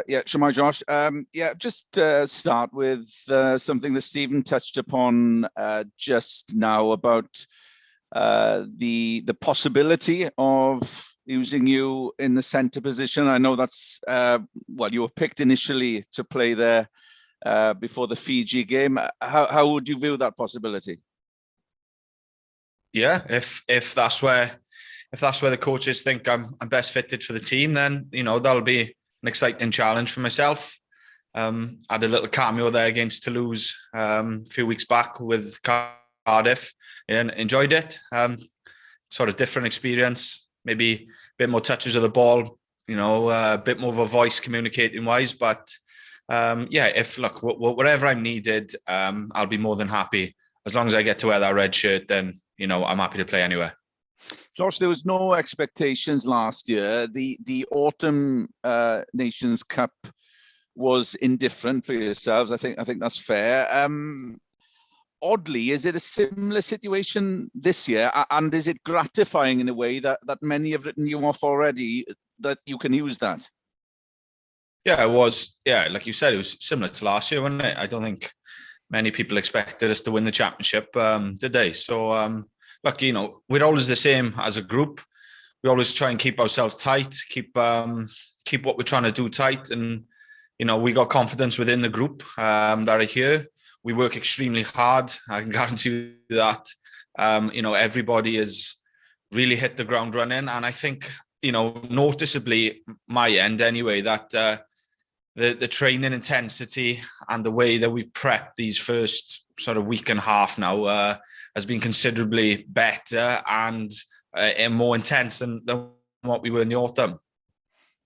Yeah, Shemai Josh. Yeah, just start with something that Stephen touched upon just now about the possibility of using you in the centre position. I know that's well, you were picked initially to play there before the Fiji game. How would you view that possibility? Yeah, if that's where the coaches think I'm best fitted for the team, then that'll be an exciting challenge for myself. I had a little cameo there against Toulouse a few weeks back with Cardiff and enjoyed it. Sort of different experience, maybe a bit more touches of the ball, a bit more of a voice communicating wise. But yeah, whatever I'm needed, I'll be more than happy. As long as I get to wear that red shirt, then I'm happy to play anywhere. Josh, there was no expectations last year. The Autumn Nations Cup was indifferent for yourselves. I think that's fair. Oddly, is it a similar situation this year? And is it gratifying in a way that many have written you off already, that you can use that? Yeah, it was. Yeah, like you said, it was similar to last year, wasn't it? I don't think many people expected us to win the championship, did they? So, look, we're always the same as a group. We always try and keep ourselves tight, keep what we're trying to do tight. And, we got confidence within the group that are here. We work extremely hard. I can guarantee you that. Everybody has really hit the ground running. And I think, noticeably, my end anyway, that the training intensity and the way that we've prepped these first sort of week and a half now has been considerably better and more intense than what we were in the autumn.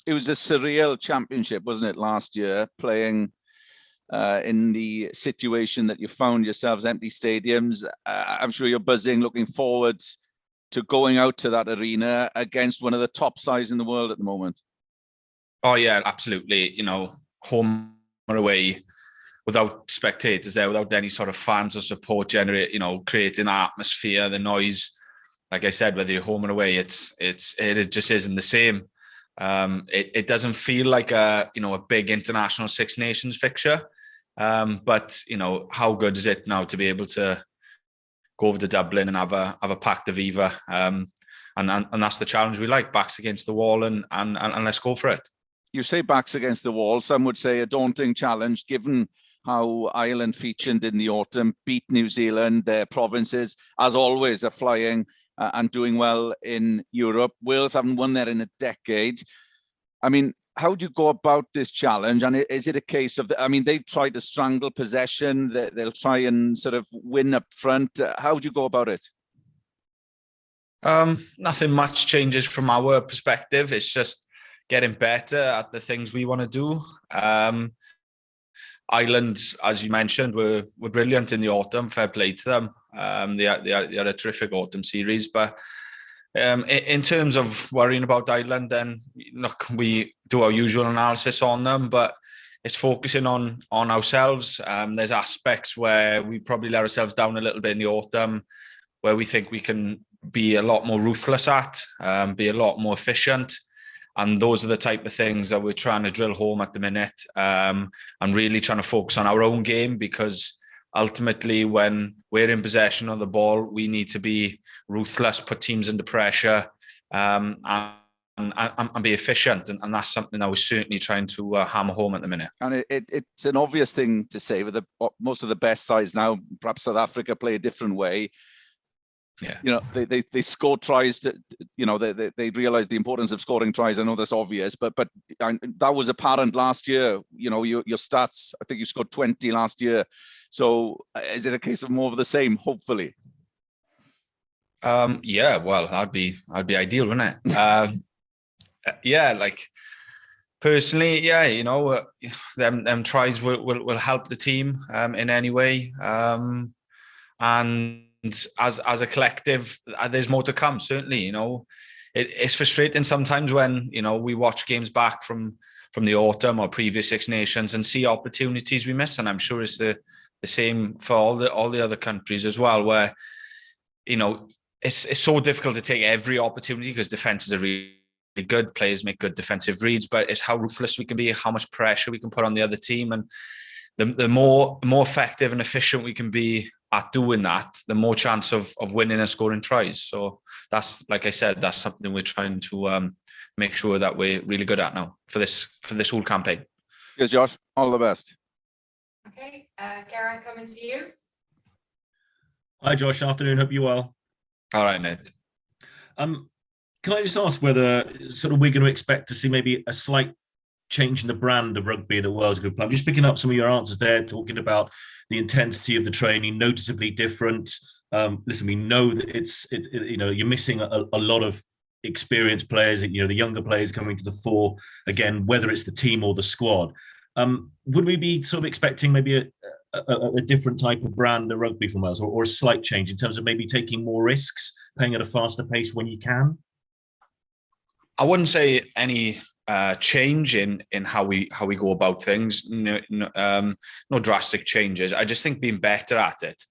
It was a surreal championship, wasn't it, last year, playing in the situation that you found yourselves, empty stadiums. I'm sure you're buzzing, looking forward to going out to that arena against one of the top sides in the world at the moment. Oh yeah, absolutely. Home or away, without spectators there, without any sort of fans or support creating that atmosphere, the noise. Like I said, whether you're home or away, it just isn't the same. It doesn't feel like a big international Six Nations fixture. But how good is it now to be able to go over to Dublin and have a packed Aviva? And that's the challenge we like, backs against the wall and let's go for it. You say backs against the wall. Some would say a daunting challenge, given how Ireland featured in the autumn, beat New Zealand. Their provinces, as always, are flying and doing well in Europe. Wales haven't won there in a decade. I mean, how do you go about this challenge? And is it a case of, they've tried to strangle possession. They'll try and sort of win up front. How do you go about it? Nothing much changes from our perspective. It's just getting better at the things we want to do. Ireland, as you mentioned, were brilliant in the autumn. Fair play to them. They had a terrific autumn series. But in terms of worrying about Ireland, then look, we do our usual analysis on them, but it's focusing on ourselves. There's aspects where we probably let ourselves down a little bit in the autumn, where we think we can be a lot more ruthless at, be a lot more efficient. And those are the type of things that we're trying to drill home at the minute, and really trying to focus on our own game, because ultimately when we're in possession of the ball, we need to be ruthless, put teams under pressure, and be efficient. And that's something that we're certainly trying to hammer home at the minute. And it's an obvious thing to say, with most of the best sides now, perhaps South Africa play a different way. Yeah, they score tries. They realize the importance of scoring tries. I know that's obvious, but that was apparent last year. Your stats, I think you scored 20 last year. So is it a case of more of the same? Hopefully. Yeah, well, that'd be ideal, wouldn't it? Yeah, like personally, yeah, them tries will help the team in any way, and as a collective, there's more to come. Certainly, it's frustrating sometimes when we watch games back from the autumn or previous Six Nations and see opportunities we miss, and I'm sure it's the same for all the other countries as well, where it's so difficult to take every opportunity because defenses are really good. Players make good defensive reads, but it's how ruthless we can be, how much pressure we can put on the other team, and the more effective and efficient we can be at doing that, the more chance of winning and scoring tries. So that's, like I said, that's something we're trying to make sure that we're really good at now for this whole campaign. Cheers, Josh. All the best. Okay, Geraint, coming to you. Hi, Josh. Afternoon. Hope you're well. All right, Ned. Can I just ask whether sort of we're going to expect to see maybe a slight change in the brand of rugby that Wales Group play? I'm just picking up some of your answers there, talking about the intensity of the training, noticeably different. Listen, we know that you're missing a lot of experienced players, the younger players coming to the fore again, whether it's the team or the squad. Would we be sort of expecting maybe a different type of brand of rugby from Wales, or a slight change in terms of maybe taking more risks, playing at a faster pace when you can? I wouldn't say any change in how we go about things. No drastic changes. I just think being better at it.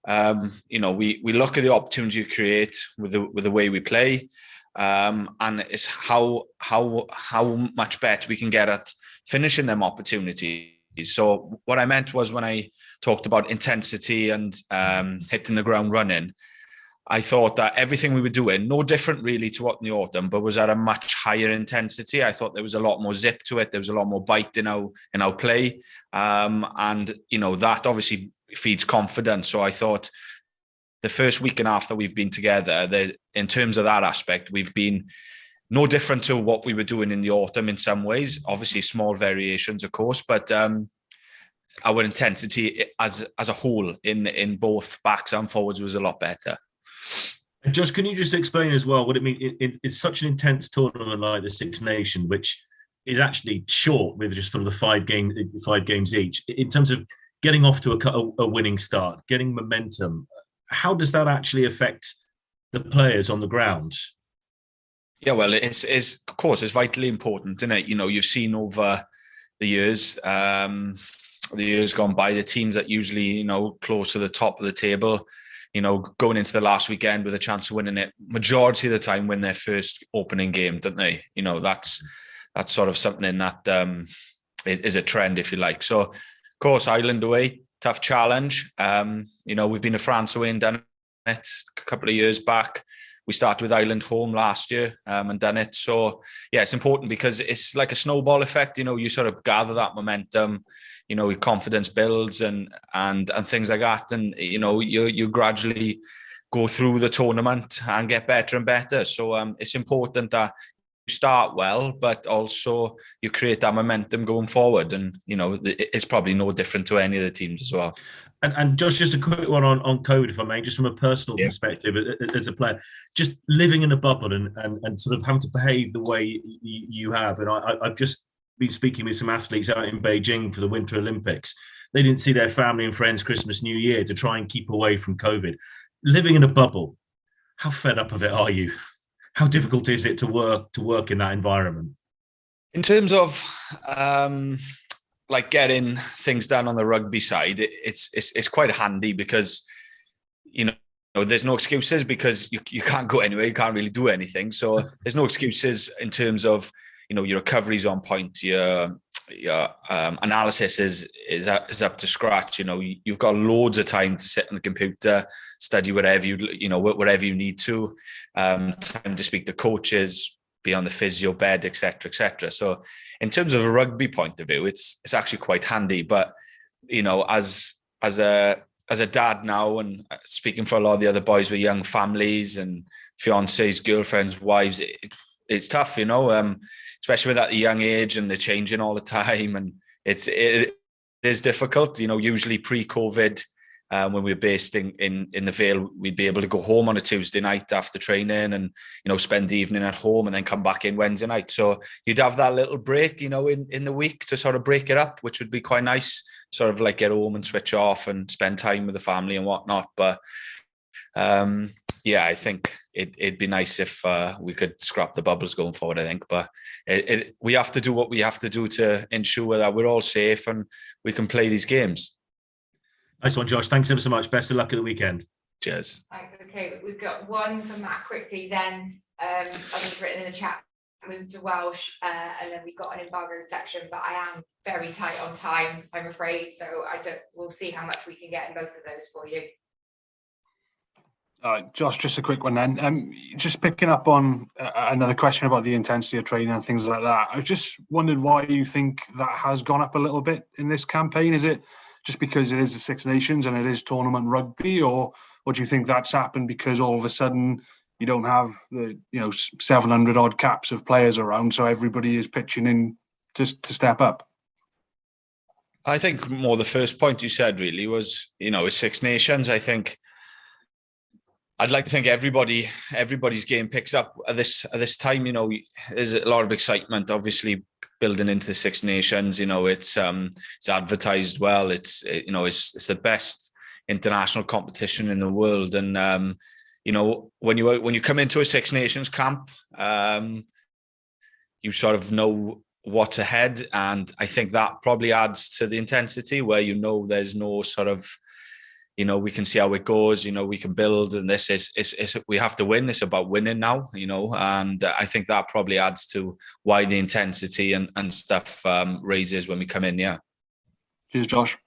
We look at the opportunity you create with the way we play, and it's how much better we can get at finishing them opportunities. So what I meant was, when I talked about intensity and hitting the ground running, I thought that everything we were doing, no different really to what in the autumn, but was at a much higher intensity. I thought there was a lot more zip to it. There was a lot more bite in our play. And that obviously feeds confidence. So I thought the first week and a half that we've been together, in terms of that aspect, we've been no different to what we were doing in the autumn in some ways. Obviously small variations, of course, but our intensity as a whole in both backs and forwards was a lot better. Josh, can you just explain as well what it means? It's such an intense tournament like the Six Nations, which is actually short with just sort of the five games each. In terms of getting off to a winning start, getting momentum, how does that actually affect the players on the ground? Yeah, well, it's of course it's vitally important, isn't it? You've seen over the years gone by, the teams that usually close to the top of the table, going into the last weekend with a chance of winning it, majority of the time win their first opening game, don't they? That's sort of something that is a trend, if you like. So, of course, Ireland away, tough challenge. We've been to France away and done it a couple of years back. We started with Ireland home last year and done it. So, yeah, it's important because it's like a snowball effect. You sort of gather that momentum, your confidence builds and things like that. And, you gradually go through the tournament and get better and better. So it's important that you start well, but also you create that momentum going forward. And, it's probably no different to any of the teams as well. And Josh, just a quick one on COVID, if I may, just from a personal perspective as a player, just living in a bubble and sort of having to behave the way you have. And I've just been speaking with some athletes out in Beijing for the Winter Olympics. They didn't see their family and friends Christmas, New Year to try and keep away from COVID. Living in a bubble, how fed up of it are you? How difficult is it to work in that environment? In terms of like getting things done on the rugby side, it's quite handy because there's no excuses, because you can't go anywhere, you can't really do anything. So there's no excuses in terms of your recovery's on point, your analysis is up to scratch. You've got loads of time to sit on the computer, study whatever you need to, time to speak to coaches, be on the physio bed, etc., etc. So in terms of a rugby point of view, it's actually quite handy. But as a dad now, and speaking for a lot of the other boys with young families and fiancés, girlfriends, wives, it's tough, especially with at a young age, and they're changing all the time, and it is difficult. Usually pre-COVID, when we were based in the Vale, we'd be able to go home on a Tuesday night after training and, spend the evening at home and then come back in Wednesday night. So you'd have that little break, in the week to sort of break it up, which would be quite nice, sort of like get home and switch off and spend time with the family and whatnot. But I think it'd be nice if we could scrap the bubbles going forward, I think. But we have to do what we have to do to ensure that we're all safe and we can play these games. Nice one, Josh. Thanks ever so much. Best of luck at the weekend. Cheers. Thanks. Okay, we've got one for Matt quickly then. I've just written in the chat move to Welsh, and then we've got an embargoed section, but I am very tight on time, I'm afraid. So we'll see how much we can get in both of those for you. Josh, just a quick one then. Just picking up on another question about the intensity of training and things like that. I was just wondered why you think that has gone up a little bit in this campaign. Is it just because it is the Six Nations and it is tournament rugby, or do you think that's happened because all of a sudden you don't have the 700 odd caps of players around, so everybody is pitching in to step up? I think more the first point you said really was, with Six Nations, I think I'd like to think everybody's game picks up at this time. There's a lot of excitement, obviously, building into the Six Nations. It's advertised well. It's the best international competition in the world, and when you come into a Six Nations camp, you sort of know what's ahead, and I think that probably adds to the intensity, where there's no sort of we can see how it goes, we can build, and this is we have to win. It's about winning now, and I think that probably adds to why the intensity and stuff raises when we come in. Yeah. Cheers, Josh.